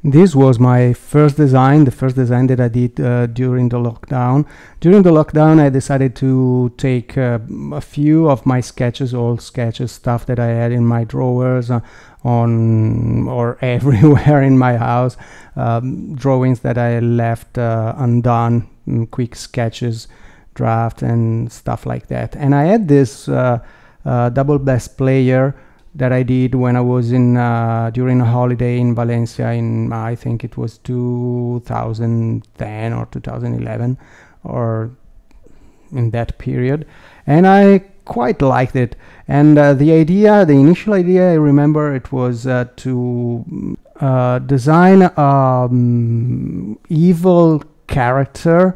This was my first design, the first design that I did during the lockdown. During the lockdown, I decided to take a few of my sketches, old sketches, stuff that I had in my drawers or everywhere in my house, drawings that I left undone, quick sketches, draft and stuff like that. And I had this double bass player that I did when I was in during a holiday in Valencia in I think it was 2010 or 2011 or in that period, and I quite liked it. And the initial idea, I remember it was to design evil character.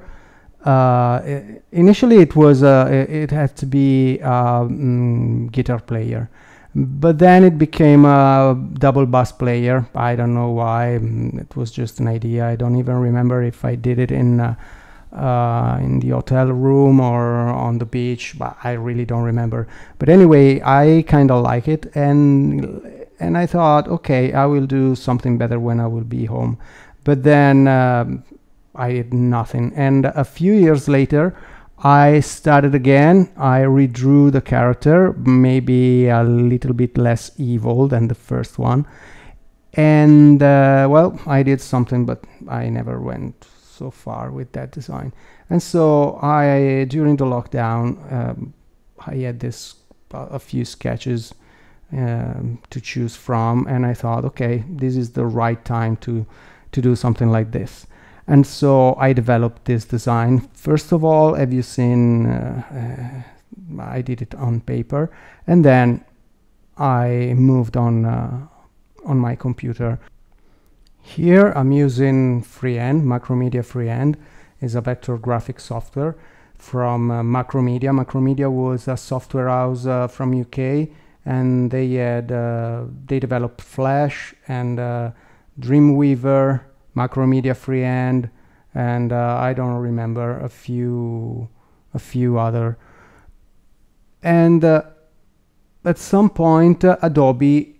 Initially it was it had to be guitar player, but then it became a double bass player. I don't know why. It was just an idea. I don't even remember if I did it in the hotel room or on the beach, but I really don't remember. But anyway, I kind of like it, and I thought, okay, I will do something better when I will be home. But then I did nothing, and a few years later I started again. I redrew the character, maybe a little bit less evil than the first one, and well, I did something, but I never went so far with that design. And so during the lockdown, I had a few sketches to choose from, and I thought, okay, this is the right time to do something like this. And so I developed this design. First of all, have you seen, I did it on paper, and then I moved on my computer. Here I'm using Freehand. Macromedia Freehand is a vector graphic software from Macromedia. Macromedia was a software house from UK, and they developed Flash and Dreamweaver, Macromedia Freehand, and I don't remember a few other. And at some point Adobe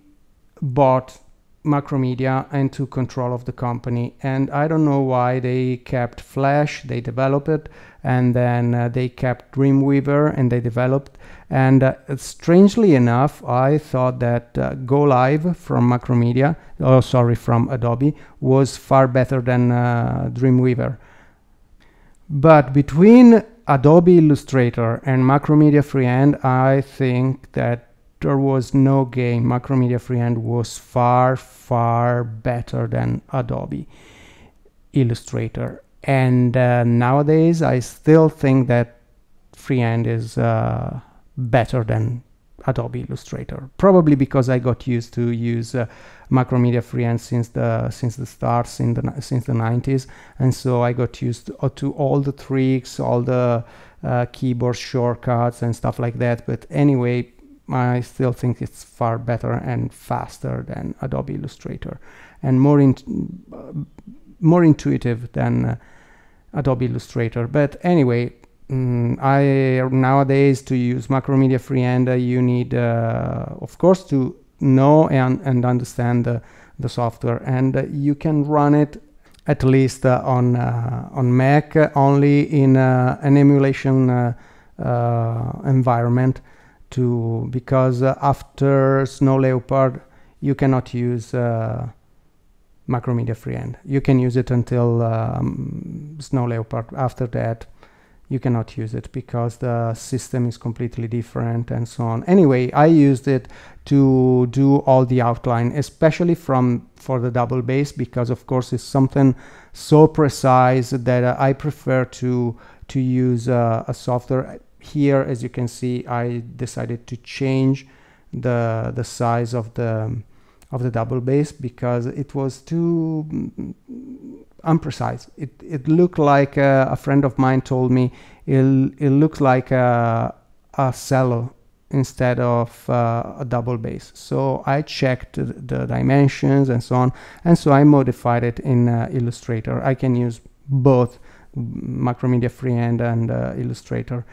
bought Macromedia and took control of the company, and I don't know why. They kept Flash, they developed it, and then they kept Dreamweaver and they developed. And strangely enough, I thought that Go Live from Macromedia, from Adobe, was far better than Dreamweaver. But between Adobe Illustrator and Macromedia Freehand, I think that there was no game. Macromedia Freehand was far, far better than Adobe Illustrator. And nowadays, I still think that Freehand is better than Adobe Illustrator. Probably because I got used to use Macromedia Freehand since the start, since the 90s, and so I got used to all the tricks, all the keyboard shortcuts and stuff like that. But anyway, I still think it's far better and faster than Adobe Illustrator, and more intuitive than Adobe Illustrator. But anyway, nowadays to use Macromedia Freehand, you need, of course, to know and understand the software, and you can run it at least on Mac only in an emulation environment. Because after Snow Leopard you cannot use Macromedia Freehand. You can use it until Snow Leopard. After that you cannot use it because the system is completely different and so on. Anyway, I used it to do all the outline, especially for the double bass, because of course it's something so precise that I prefer to use a software. Here, as you can see, I decided to change the size of the double bass because it was too imprecise. It looked like a friend of mine told me it looks like a cello instead of a double bass. So I checked the dimensions and so on, and so I modified it in Illustrator. I can use both Macromedia Freehand and Illustrator.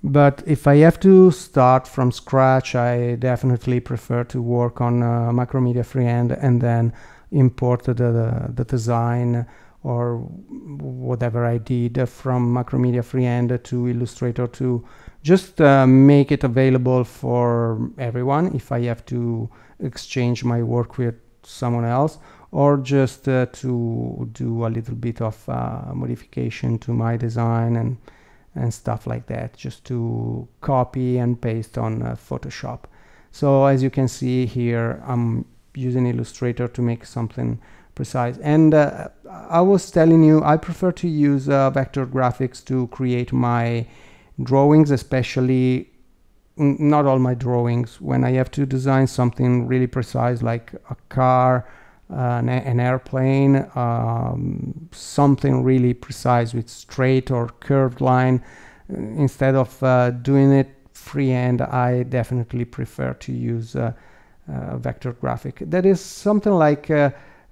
But if I have to start from scratch, I definitely prefer to work on Macromedia Freehand and then imported the design or whatever I did from Macromedia Freehand to Illustrator to just make it available for everyone if I have to exchange my work with someone else, or just to do a little bit of modification to my design and stuff like that, just to copy and paste on Photoshop. So as you can see here, I'm using Illustrator to make something precise. And I was telling you, I prefer to use vector graphics to create my drawings, especially not all my drawings. When I have to design something really precise, like a car, an airplane, something really precise with straight or curved line, instead of doing it freehand, I definitely prefer to use vector graphic. That is something like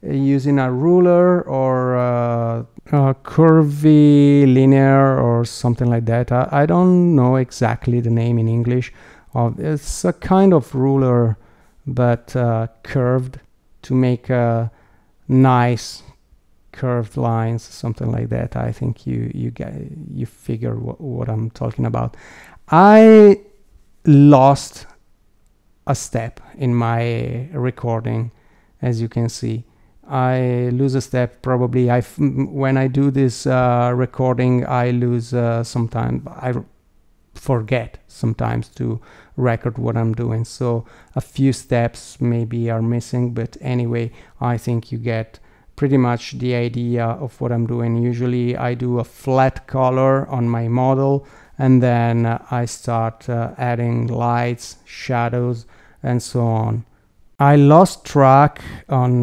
using a ruler or a curvilinear or something like that. I don't know exactly the name in English. It's a kind of ruler, but curved, to make nice curved lines, something like that. I think you figure what I'm talking about. I lost a step in my recording, as you can see. I lose a step probably. When I do this recording, I lose sometimes. I forget sometimes to record what I'm doing, so a few steps maybe are missing, but anyway, I think you get pretty much the idea of what I'm doing. Usually I do a flat color on my model, and then I start adding lights, shadows, and so on. I lost track on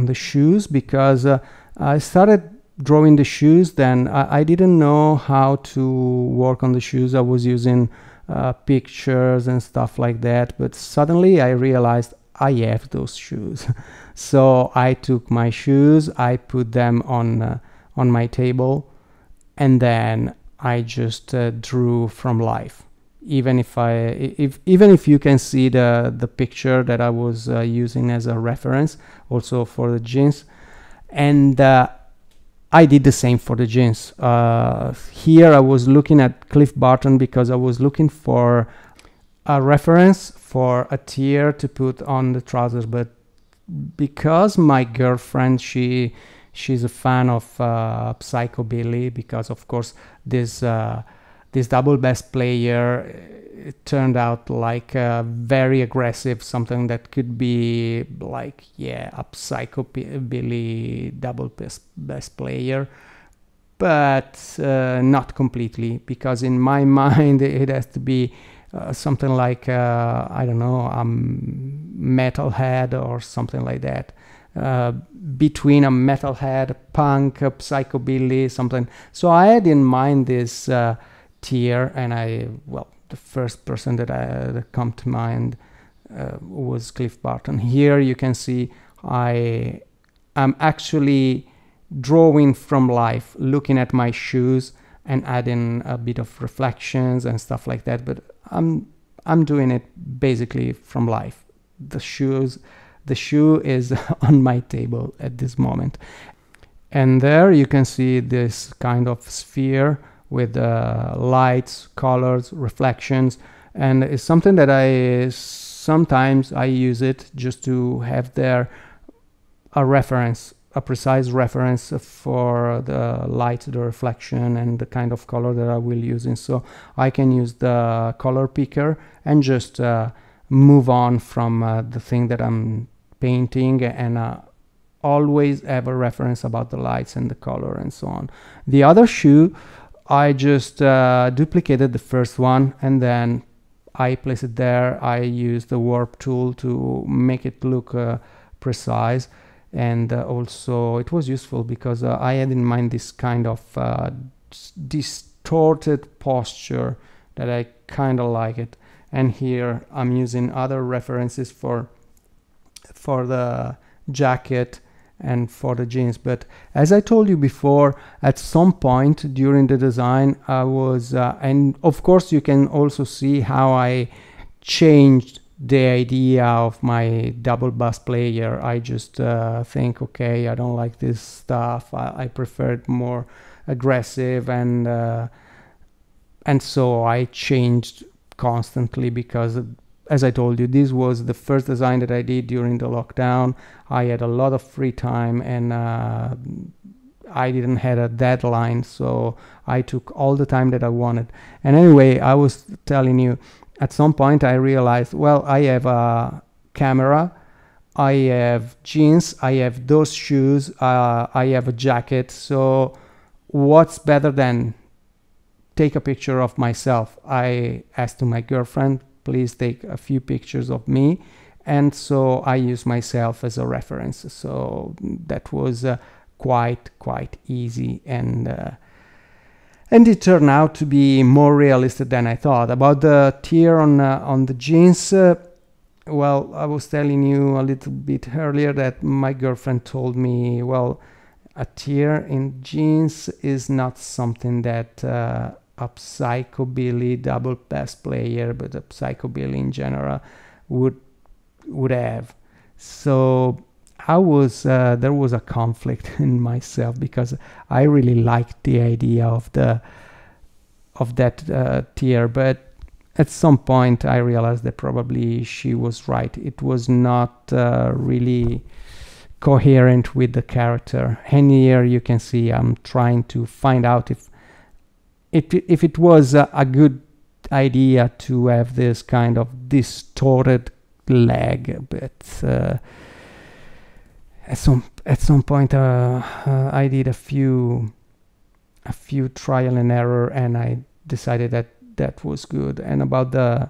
the shoes because I started drawing the shoes, then I didn't know how to work on the shoes. I was using pictures and stuff like that, but suddenly I realized I have those shoes. So I took my shoes, I put them on my table, and then I just drew from life. Even if you can see the picture that I was using as a reference also for the jeans, and I did the same for the jeans. Here I was looking at Cliff Barton because I was looking for a reference for a tear to put on the trousers, but because my girlfriend, she's a fan of Psychobilly, because of course this double bass player, it turned out like very aggressive, something that could be like, yeah, a Psychobilly double bass player, but not completely, because in my mind it has to be something like I don't know, metalhead or something like that, between a metalhead, punk, Psychobilly, something. So I had in mind this tier, and the first person that come to mind was Cliff Barton. Here you can see I am actually drawing from life, looking at my shoes and adding a bit of reflections and stuff like that, but I'm doing it basically from life. The shoe is on my table at this moment, and there you can see this kind of sphere with lights, colors, reflections, and it's something that sometimes I use it just to have there a reference, a precise reference for the light, the reflection, and the kind of color that I will use. And so I can use the color picker and just move on from the thing that I'm painting, and always have a reference about the lights and the color and so on. The other shoe, I just duplicated the first one, and then I place it there. I use the warp tool to make it look precise, and also it was useful because I had in mind this kind of distorted posture that I kind of like it. And here I'm using other references for the jacket and for the jeans. But as I told you before, at some point during the design I was and of course you can also see how I changed the idea of my double bass player. I just think, okay, I don't like this stuff. I prefer it more aggressive, and so I changed constantly because, as I told you, this was the first design that I did during the lockdown. I had a lot of free time, and I didn't have a deadline, so I took all the time that I wanted. And anyway, I was telling you, at some point I realized, well, I have a camera, I have jeans, I have those shoes, I have a jacket, so what's better than take a picture of myself? I asked to my girlfriend, please take a few pictures of me, and so I use myself as a reference. So that was quite easy, and it turned out to be more realistic than I thought. About the tear on the jeans, well, I was telling you a little bit earlier that my girlfriend told me, well, a tear in jeans is not something that a psychobilly double bass player, but a psychobilly in general would have. So there was a conflict in myself, because I really liked the idea of that tear, but at some point I realized that probably she was right. It was not really coherent with the character. And here you can see I'm trying to find out if it was a good idea to have this kind of distorted leg, but at some point I did a few trial and error, and I decided that was good. And about the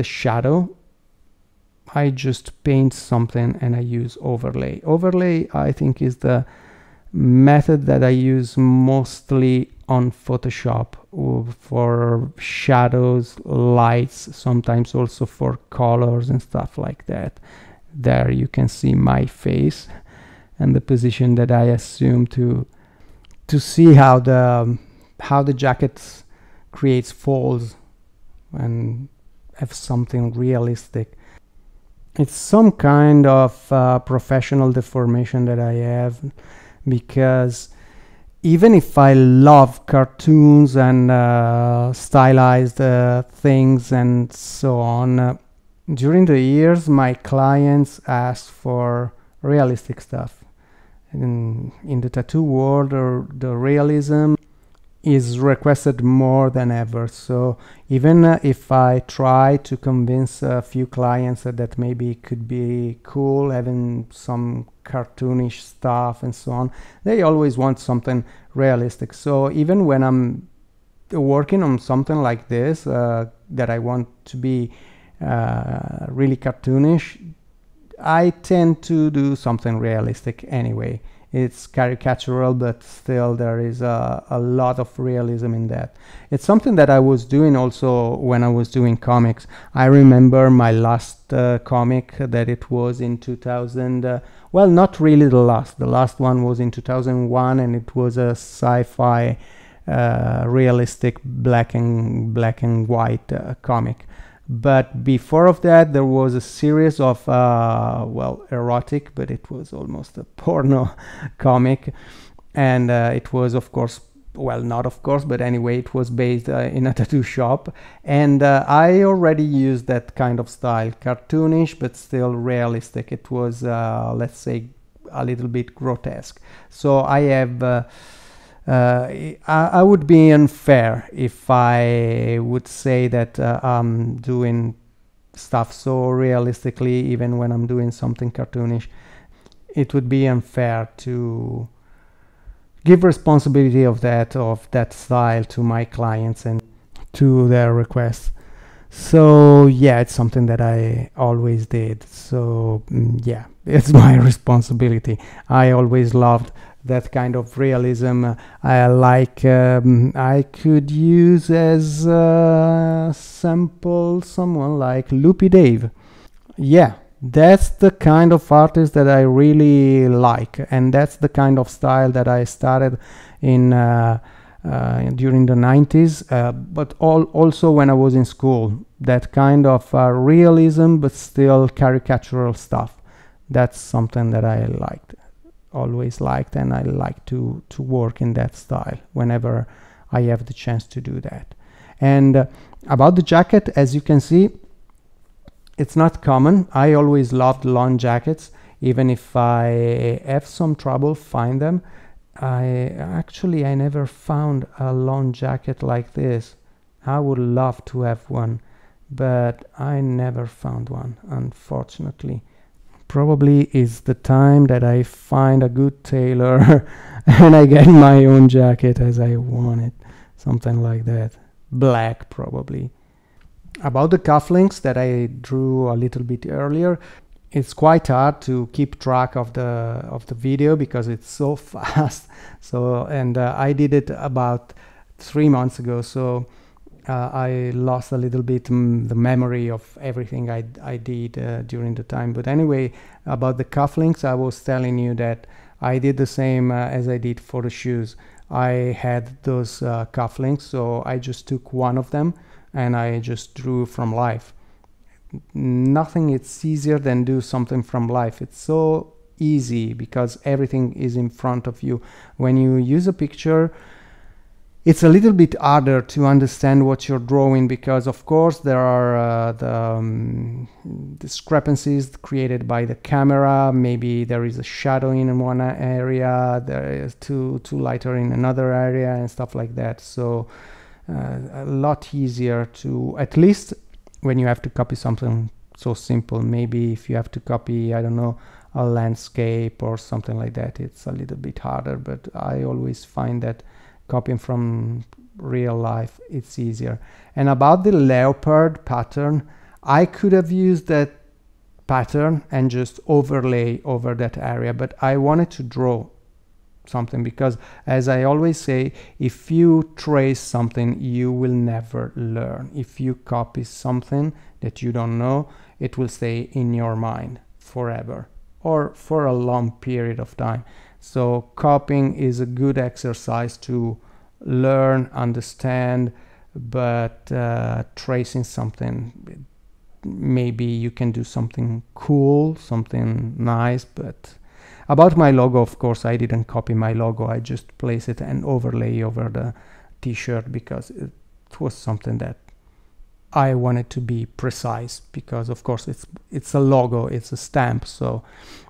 shadow, I just paint something and I use overlay. Overlay, I think, is the method that I use mostly on Photoshop for shadows, lights, sometimes also for colors and stuff like that. There you can see my face and the position that I assume to see how the jacket creates folds and have something realistic. It's some kind of professional deformation that I have, because even if I love cartoons and stylized things and so on, during the years my clients asked for realistic stuff. In the tattoo world, or the realism is requested more than ever. So even if I try to convince a few clients that maybe it could be cool having some cartoonish stuff and so on, they always want something realistic. So even when I'm working on something like this that I want to be really cartoonish, I tend to do something realistic anyway. It's caricatural, but still there is a lot of realism in that. It's something that I was doing also when I was doing comics. I remember my last comic, that it was in 2000, well, not really the last one was in 2001, and it was a sci-fi realistic black and white comic. But before of that, there was a series of, well, erotic, but it was almost a porno comic. And it was, of course, well, not of course, but anyway, it was based in a tattoo shop. And I already used that kind of style, cartoonish, but still realistic. It was, let's say, a little bit grotesque. So I have... I would be unfair if I would say that I'm doing stuff so realistically, even when I'm doing something cartoonish. It would be unfair to give responsibility of that style to my clients and to their requests. So yeah, it's something that I always did. So yeah, it's my responsibility. I always loved that kind of realism. I like, I could use as a sample someone like Loopy Dave. Yeah, that's the kind of artist that I really like, and that's the kind of style that I started in during the 90s, but also when I was in school. That kind of realism, but still caricatural stuff. That's something that I liked, always liked, and I like to work in that style whenever I have the chance to do that. And about the jacket, as you can see, it's not common. I always loved long jackets, even if I have some trouble find them. I never found a long jacket like this. I would love to have one, but I never found one, unfortunately. Probably is the time that I find a good tailor and I get my own jacket as I want it, something like that. Black, probably. About the cufflinks that I drew a little bit earlier, it's quite hard to keep track of the video because it's so fast. So I did it about 3 months ago, so I lost a little bit the memory of everything I did during the time. But anyway, about the cufflinks, I was telling you that I did the same as I did for the shoes. I had those cufflinks, so I just took one of them and I just drew from life. Nothing it's easier than do something from life. It's so easy because everything is in front of you. When you use a picture, it's a little bit harder to understand what you're drawing because of course there are the discrepancies created by the camera. Maybe there is a shadow in one area, there is too lighter in another area and stuff like that. So a lot easier to, at least when you have to copy something so simple. Maybe if you have to copy, I don't know, a landscape or something like that, it's a little bit harder, but I always find that copying from real life, it's easier. And about the leopard pattern, I could have used that pattern and just overlay over that area, but I wanted to draw something because, as I always say, if you trace something, you will never learn. If you copy something that you don't know, it will stay in your mind forever or for a long period of time. So copying is a good exercise to learn, understand, but tracing something, maybe you can do something cool, something nice. But about my logo, of course, I didn't copy my logo. I just place it and overlay over the t-shirt because it was something that I wanted to be precise, because of course it's a logo, it's a stamp. So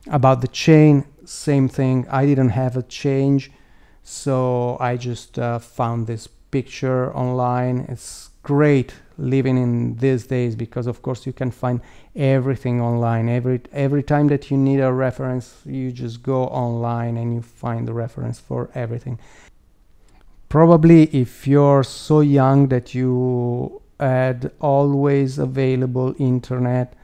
about the chain, same thing. I didn't have a change, so I just found this picture online. It's great living in these days because of course you can find everything online. Every time that you need a reference, you just go online and you find the reference for everything. Probably if you're so young that you had always available internet,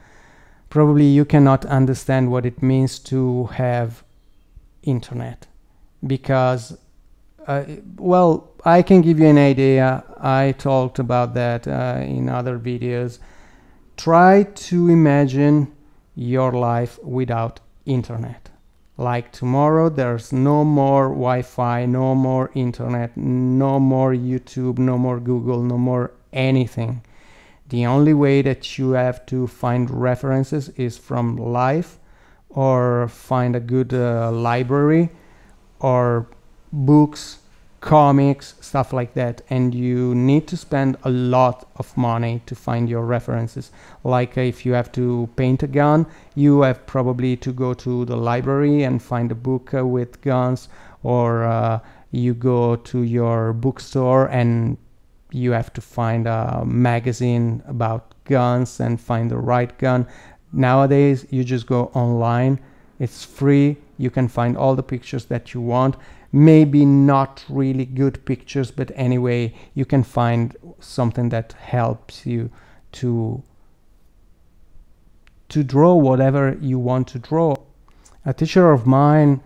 probably you cannot understand what it means to have internet, because well, I can give you an idea. I talked about that in other videos. Try to imagine your life without internet. Like tomorrow, there's no more Wi-Fi, no more internet, no more YouTube, no more Google, no more anything. The only way that you have to find references is from life, or find a good library, or books, comics, stuff like that. And you need to spend a lot of money to find your references. Like if you have to paint a gun, you have probably to go to the library and find a book with guns, or you go to your bookstore and you have to find a magazine about guns and find the right gun. Nowadays you just go online, it's free, you can find all the pictures that you want. Maybe not really good pictures, but anyway, you can find something that helps you to draw whatever you want to draw. A teacher of mine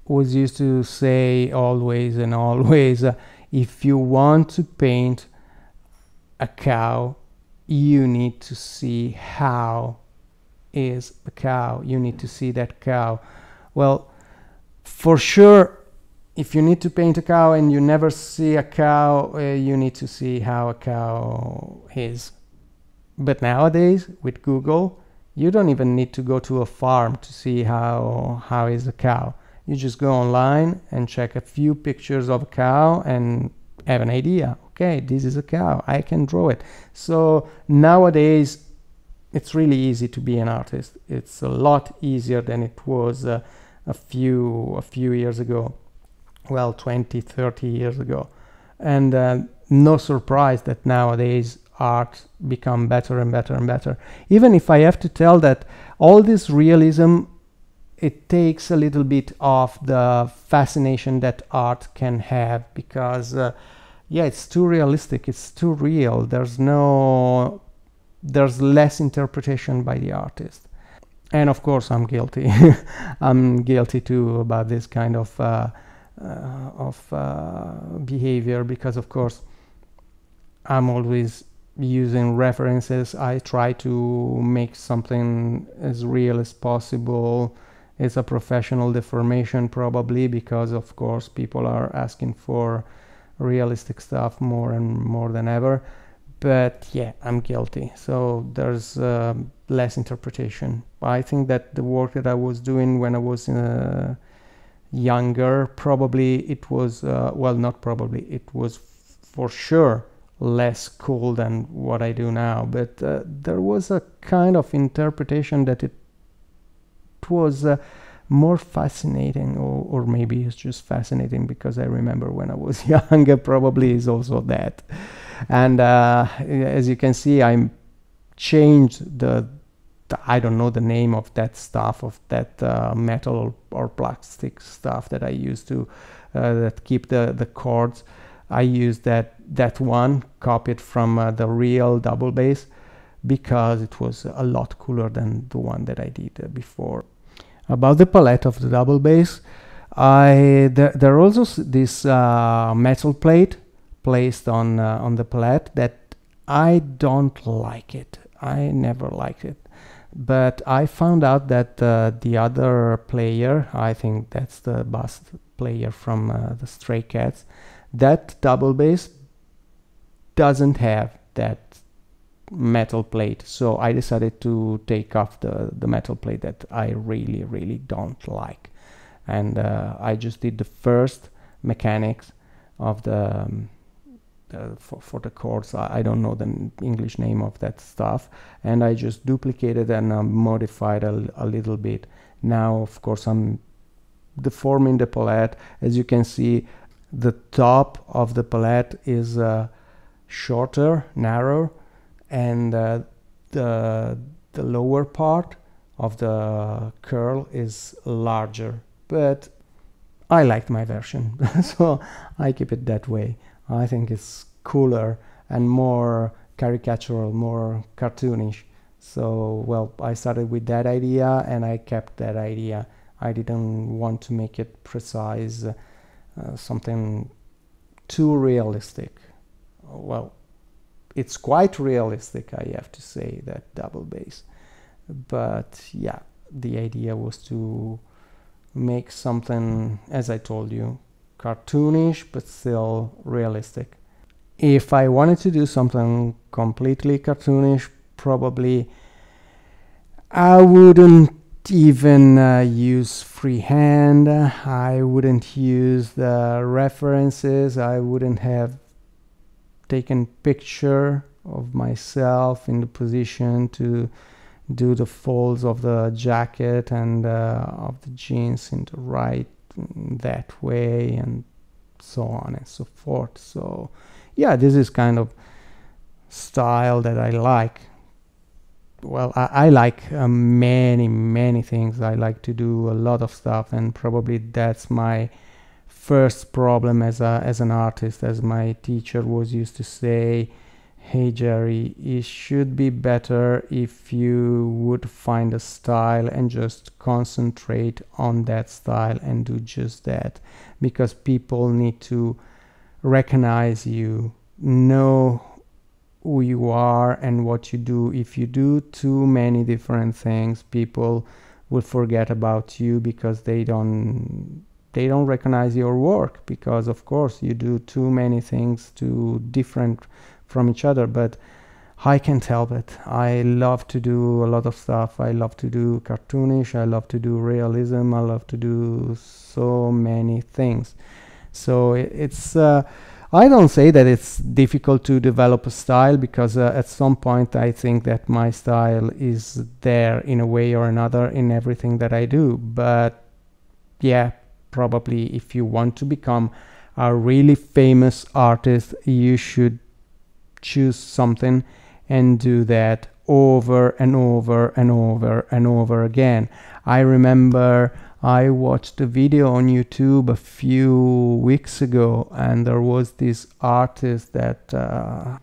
was used to say always and always, if you want to paint a cow, you need to see how is the cow. You need to see that cow. Well, for sure, if you need to paint a cow and you never see a cow, you need to see how a cow is. But nowadays, with Google, you don't even need to go to a farm to see how is a cow. You just go online and check a few pictures of a cow and have an idea. Okay, this is a cow. I can draw it. So nowadays, it's really easy to be an artist. It's a lot easier than it was a few years ago. Well, 20, 30 years ago. And no surprise that nowadays art become better and better and better. Even if I have to tell that all this realism, it takes a little bit of the fascination that art can have, because yeah, it's too realistic, it's too real. There's less interpretation by the artist. And of course I'm guilty. I'm guilty too about this kind of behavior, because of course I'm always using references. I try to make something as real as possible. It's a professional deformation probably, because of course people are asking for realistic stuff more and more than ever. But yeah, I'm guilty. So there's less interpretation. I think that the work that I was doing when I was younger, probably it was, well, not probably, it was for sure less cool than what I do now. But there was a kind of interpretation that it was more fascinating, or maybe it's just fascinating because I remember when I was younger. Probably is also that. And as you can see, I changed the I don't know the name of that stuff, of that metal or plastic stuff that I used to that keep the chords. I used that one, copied from the real double bass, because it was a lot cooler than the one that I did before. About the palette of the double bass, there also this metal plate placed on the palette that I don't like it. I never liked it. But I found out that the other player, I think that's the bass player from the Stray Cats, that double bass doesn't have that metal plate. So I decided to take off the metal plate that I really, really don't like. And I just did the first mechanics of the for the chords. I don't know the English name of that stuff, and I just duplicated and modified a little bit. Now of course I'm deforming the palette. As you can see, the top of the palette is shorter, narrower, and the lower part of the curl is larger. But I liked my version, so I keep it that way. I think it's cooler and more caricatural, more cartoonish. So, well, I started with that idea and I kept that idea. I didn't want to make it precise, something too realistic. Well, it's quite realistic, I have to say, that double bass. But yeah, the idea was to make something, as I told you, cartoonish but still realistic. If I wanted to do something completely cartoonish, probably I wouldn't even use freehand. I wouldn't use the references. I wouldn't have taken picture of myself in the position to do the folds of the jacket and of the jeans in the right that way, and so on and so forth. So yeah, this is kind of style that I like. Well, I like many things. I like to do a lot of stuff, and probably that's my first problem as an artist. As my teacher was used to say, hey Jerry, it should be better if you would find a style and just concentrate on that style and do just that, because people need to recognize you, know who you are and what you do. If you do too many different things, people will forget about you because they don't they don't recognize your work, because of course you do too many things too different from each other. But I can't help it. I love to do a lot of stuff. I love to do cartoonish, I love to do realism, I love to do so many things. So it's I don't say that it's difficult to develop a style, because at some point I think that my style is there in a way or another in everything that I do. But yeah, probably if you want to become a really famous artist, you should choose something and do that over and over and over and over again. I remember I watched a video on YouTube a few weeks ago, and there was this artist that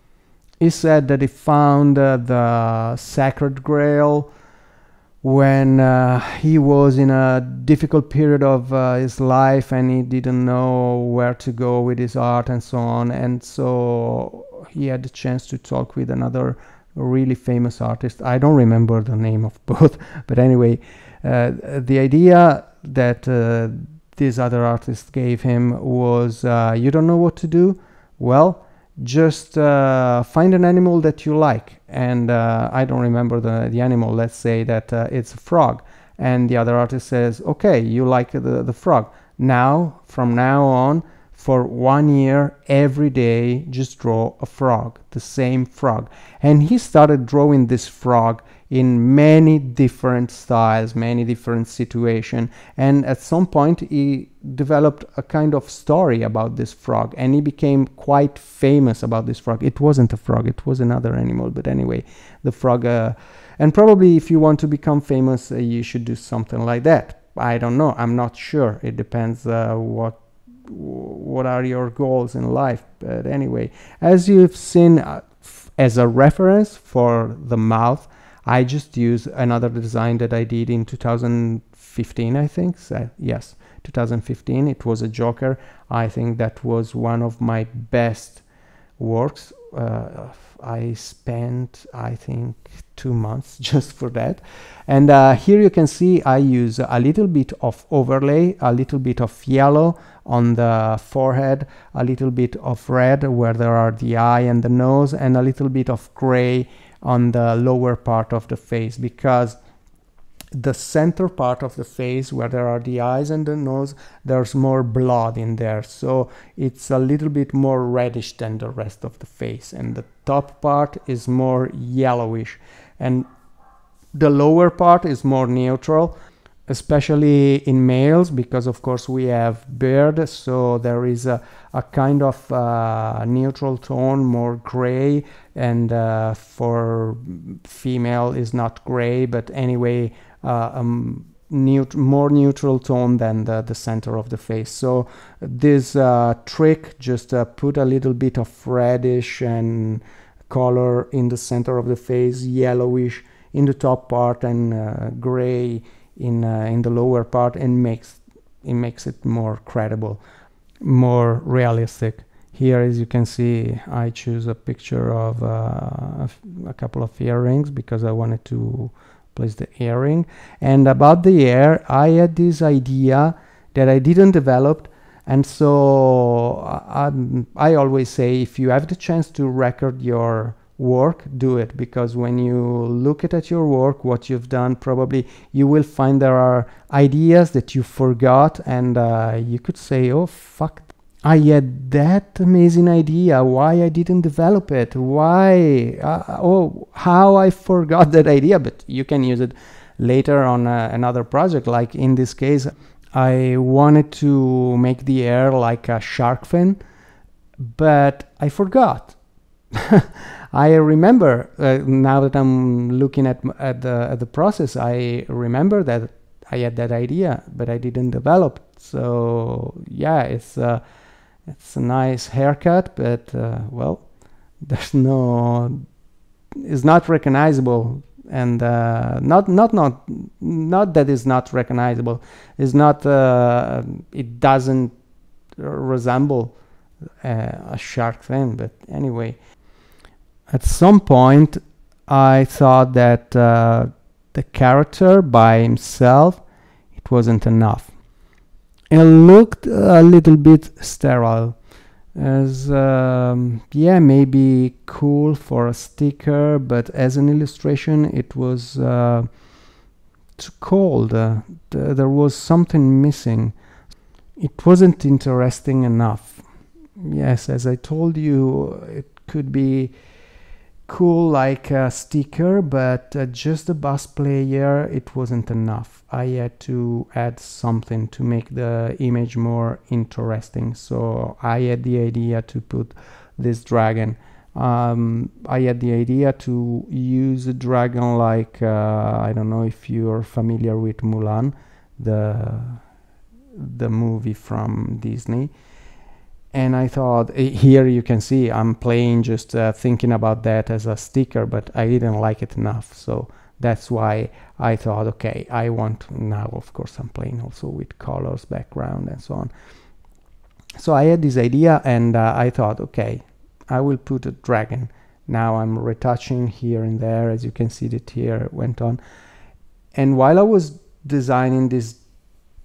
he said that he found the Sacred Grail when he was in a difficult period of his life, and he didn't know where to go with his art and so on. And so he had the chance to talk with another really famous artist. I don't remember the name of both, but anyway, the idea that this other artist gave him was, you don't know what to do? Well, just find an animal that you like. And I don't remember the animal. Let's say that it's a frog. And the other artist says, okay, you like the frog. Now, from now on, for 1 year, every day, just draw a frog, the same frog. And he started drawing this frog in many different styles, many different situations. And at some point, he developed a kind of story about this frog, and he became quite famous about this frog. It wasn't a frog, it was another animal. But anyway, the frog, and probably if you want to become famous, you should do something like that. I don't know, I'm not sure. It depends what are your goals in life. But anyway, as you've seen, as a reference for the mouth, I just use another design that I did in 2015, I think. So, yes, 2015. It was a Joker. I think that was one of my best works. I spent, I think, 2 months just for that. And here you can see I use a little bit of overlay, a little bit of yellow on the forehead, a little bit of red where there are the eye and the nose, and a little bit of gray on the lower part of the face, because the center part of the face where there are the eyes and the nose, there's more blood in there, so it's a little bit more reddish than the rest of the face, and the top part is more yellowish, and the lower part is more neutral, especially in males, because of course we have beard, so there is a kind of neutral tone, more gray, and for female is not gray, but anyway, more neutral tone than the center of the face. So this trick, just put a little bit of reddish and color in the center of the face, yellowish in the top part, and gray in the lower part, and makes it more credible, more realistic. Here, as you can see, I choose a picture of a couple of earrings because I wanted to place the earring. And about the hair, I had this idea that I didn't develop, and so I always say, if you have the chance to record your work, do it, because when you look at your work, what you've done, probably you will find there are ideas that you forgot, and you could say, oh fuck, I had that amazing idea, why I didn't develop it, why oh, how I forgot that idea. But you can use it later on another project. Like in this case, I wanted to make the hair like a shark fin, but I forgot. I remember, now that I'm looking at the process, I remember that I had that idea, but I didn't develop it. So yeah, it's a nice haircut, but well, there's no, it's not recognizable, and not that it's not recognizable. It's not. It doesn't resemble a shark fin, but anyway. At some point, I thought that the character by himself, it wasn't enough. It looked a little bit sterile, as yeah, maybe cool for a sticker, but as an illustration it was too cold. There was something missing. It wasn't interesting enough. Yes, as I told you, it could be cool like a sticker, but just a bass player, it wasn't enough. I had to add something to make the image more interesting. So I had the idea to put this dragon. I had the idea to use a dragon like I don't know if you're familiar with Mulan, the movie from Disney. And I thought, here you can see I'm playing, just thinking about that as a sticker, but I didn't like it enough. So that's why I thought, okay, I want, now of course I'm playing also with colors, background and so on. So I had this idea, and I thought, okay, I will put a dragon. Now I'm retouching here and there, as you can see that here went on. And while I was designing this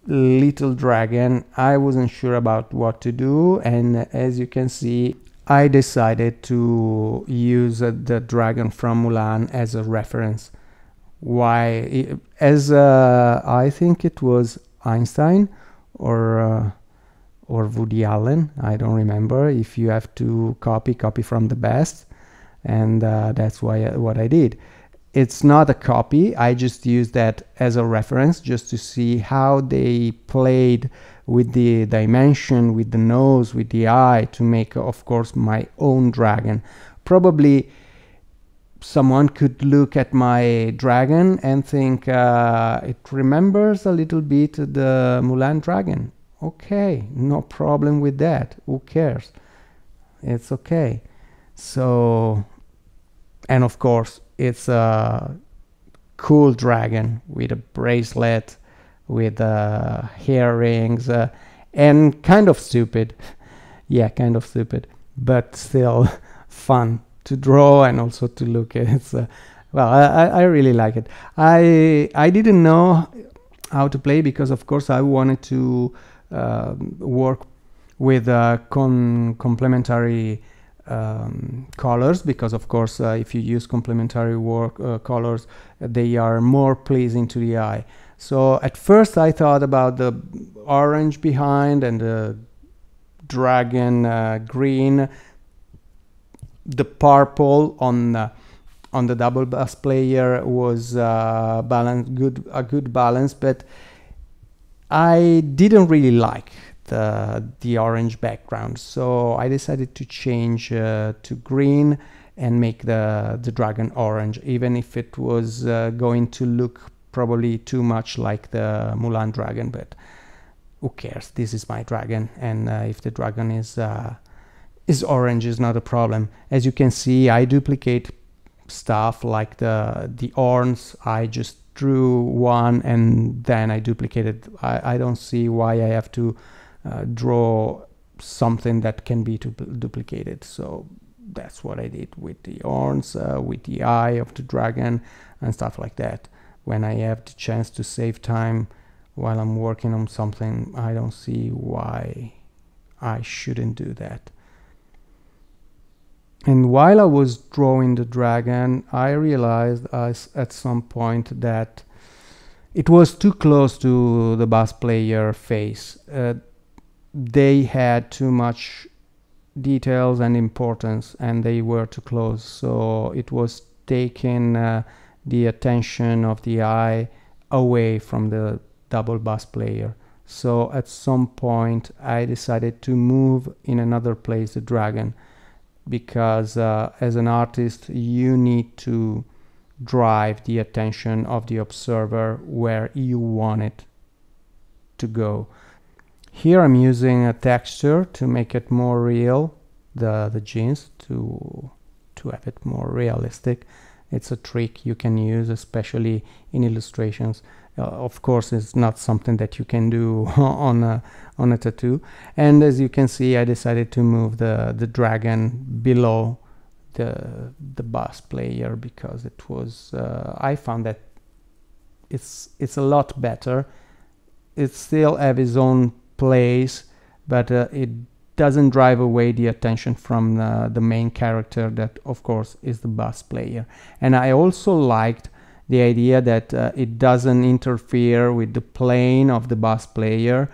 little dragon, I wasn't sure about what to do, and as you can see, I decided to use the dragon from Mulan as a reference. Why? As I think it was Einstein or Woody Allen, I don't remember. If you have to copy from the best, and that's what I did. It's not a copy, I just used that as a reference just to see how they played with the dimension, with the nose, with the eye, to make, of course, my own dragon. Probably someone could look at my dragon and think it remembers a little bit the Mulan dragon. Okay, no problem with that. Who cares? It's okay. So, and of course, it's a cool dragon with a bracelet, with earrings, and kind of stupid. Yeah, kind of stupid, but still fun to draw and also to look at. It's well, I really like it. I didn't know how to play because, of course, I wanted to work with complementary colors, because of course if you use complementary colors, they are more pleasing to the eye. So at first I thought about the orange behind and the dragon green, the purple on the double bass player was a good balance, but I didn't really like the orange background, so I decided to change to green and make the dragon orange, even if it was going to look probably too much like the Mulan dragon, but who cares? This is my dragon, and if the dragon is orange, is not a problem. As you can see, I duplicate stuff like the horns. I just drew one and then I duplicated. I don't see why I have to draw something that can be duplicated. So that's what I did with the horns, with the eye of the dragon and stuff like that. When I have the chance to save time while I'm working on something, I don't see why I shouldn't do that. And while I was drawing the dragon, I realized at some point that it was too close to the bass player face. They had too much details and importance, and they were too close, so it was taking the attention of the eye away from the double bass player. So at some point I decided to move in another place the dragon, because as an artist you need to drive the attention of the observer where you want it to go. Here I'm using a texture to make it more real, the jeans, to have it more realistic. It's a trick you can use, especially in illustrations. Of course, it's not something that you can do on a tattoo. And as you can see, I decided to move the dragon below the bass player, because it was I found that it's a lot better. It still have its own place, but it doesn't drive away the attention from the main character, that of course is the bass player. And I also liked the idea that it doesn't interfere with the playing of the bass player,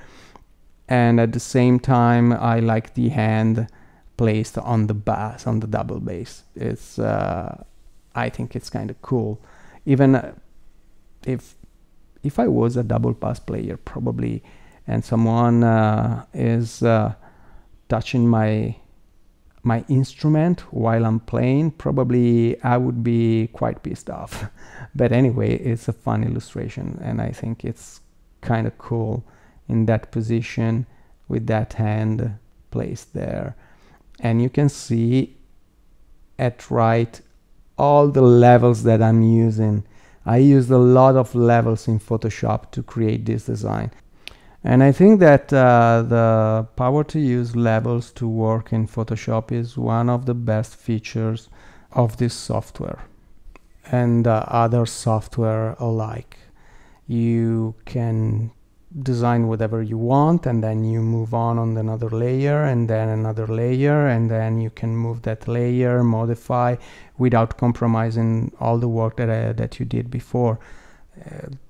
and at the same time I like the hand placed on the bass, on the double bass. It's I think it's kind of cool. Even if I was a double bass player probably, and someone is touching my instrument while I'm playing, probably I would be quite pissed off. But anyway, it's a fun illustration, and I think it's kind of cool in that position with that hand placed there. And you can see at right all the levels that I'm using. I used a lot of levels in Photoshop to create this design. And I think that the power to use levels to work in Photoshop is one of the best features of this software and other software alike. You can design whatever you want, and then you move on another layer, and then another layer, and then you can move that layer, modify, without compromising all the work that you did before.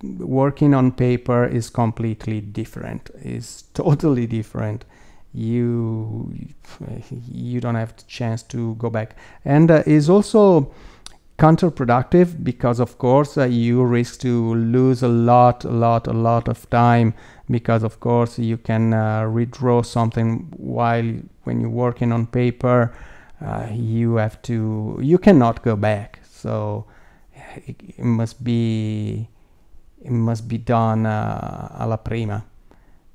Working on paper is completely different, is totally different. You don't have the chance to go back, and is also counterproductive, because of course you risk to lose a lot of time, because of course you can redraw something while when you're working on paper. You cannot go back, so it must be done alla prima.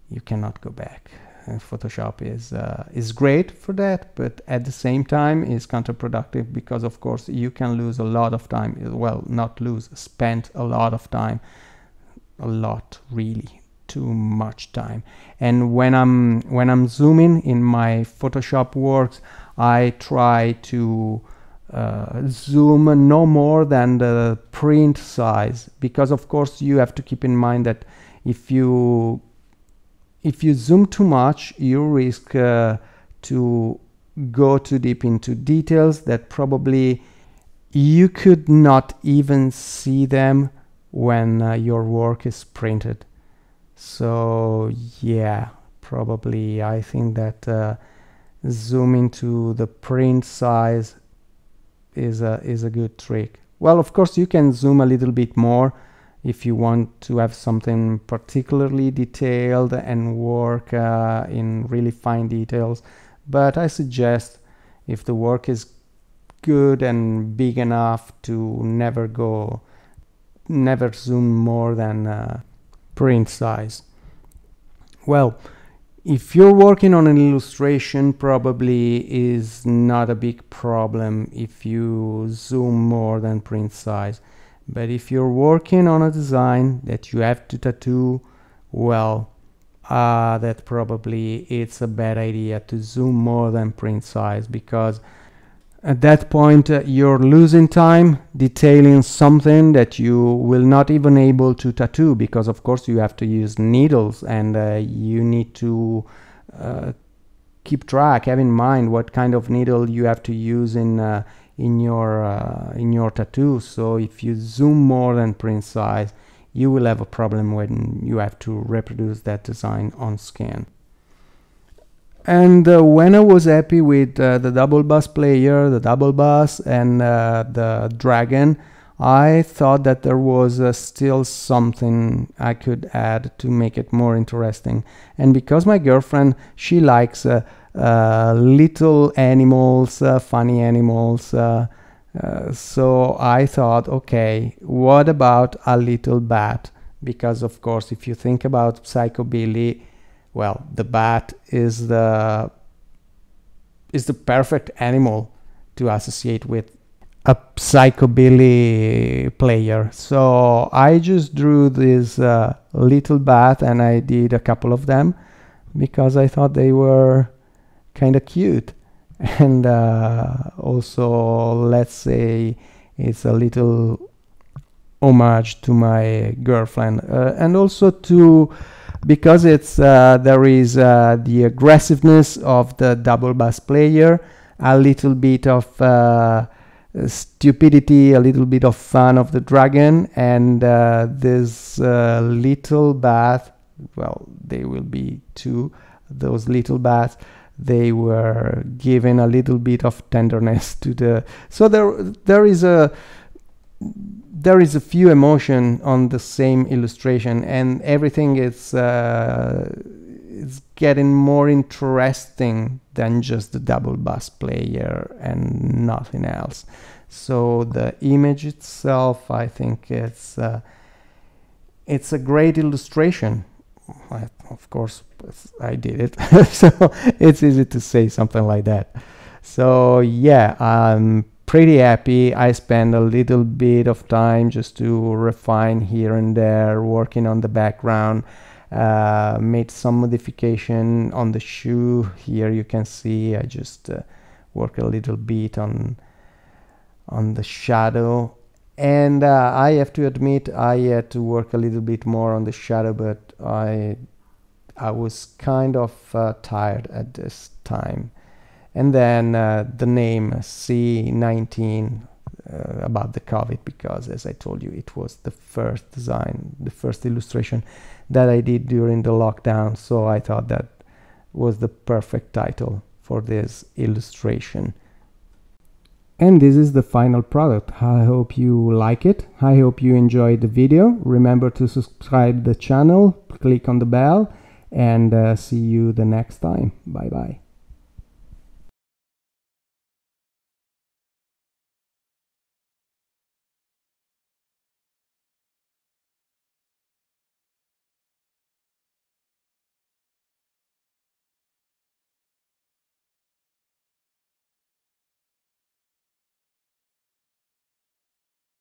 You cannot go back. Photoshop is great for that, but at the same time is counterproductive, because of course you can lose a lot of time. Well, not lose, spend a lot of time, a lot, really too much time. And when I'm zooming in my Photoshop works, I try to zoom no more than the print size, because of course you have to keep in mind that if you zoom too much, you risk to go too deep into details that probably you could not even see them when your work is printed. So yeah, probably I think that zooming to the print size is a good trick. Well, of course you can zoom a little bit more if you want to have something particularly detailed and work in really fine details, but I suggest, if the work is good and big enough, to never zoom more than print size. Well, if you're working on an illustration, probably is not a big problem if you zoom more than print size. But if you're working on a design that you have to tattoo, well, that probably it's a bad idea to zoom more than print size, because at that point you're losing time detailing something that you will not even able to tattoo, because of course you have to use needles, and you need to keep track, have in mind what kind of needle you have to use in your tattoo. So if you zoom more than print size, you will have a problem when you have to reproduce that design on scan. And when I was happy with the double bass player, the double bass, and the dragon, I thought that there was still something I could add to make it more interesting. And because my girlfriend, she likes little animals, funny animals, so I thought, okay, what about a little bat? Because of course, if you think about Psychobilly, well, the bat is the perfect animal to associate with a Psychobilly player. So I just drew this little bat, and I did a couple of them because I thought they were kind of cute. And also, let's say it's a little homage to my girlfriend, and also to because it's there is the aggressiveness of the double bass player, a little bit of stupidity, a little bit of fun of the dragon, and this little bass, well, they will be two, those little bass, they were given a little bit of tenderness to the, so there is a few emotion on the same illustration, and everything is getting more interesting than just the double bass player and nothing else. So the image itself, I think it's a great illustration. Of course, I did it, so it's easy to say something like that. So yeah, I'm pretty happy. I spent a little bit of time just to refine here and there, working on the background, made some modification on the shoe. Here you can see I just work a little bit on the shadow, and I have to admit I had to work a little bit more on the shadow, but I was kind of tired at this time. And then the name C-19 about the COVID, because as I told you, it was the first design, the first illustration that I did during the lockdown, so I thought that was the perfect title for this illustration. And this is the final product. I hope you like it. I hope you enjoyed the video. Remember to subscribe the channel, click on the bell, and see you the next time. Bye bye.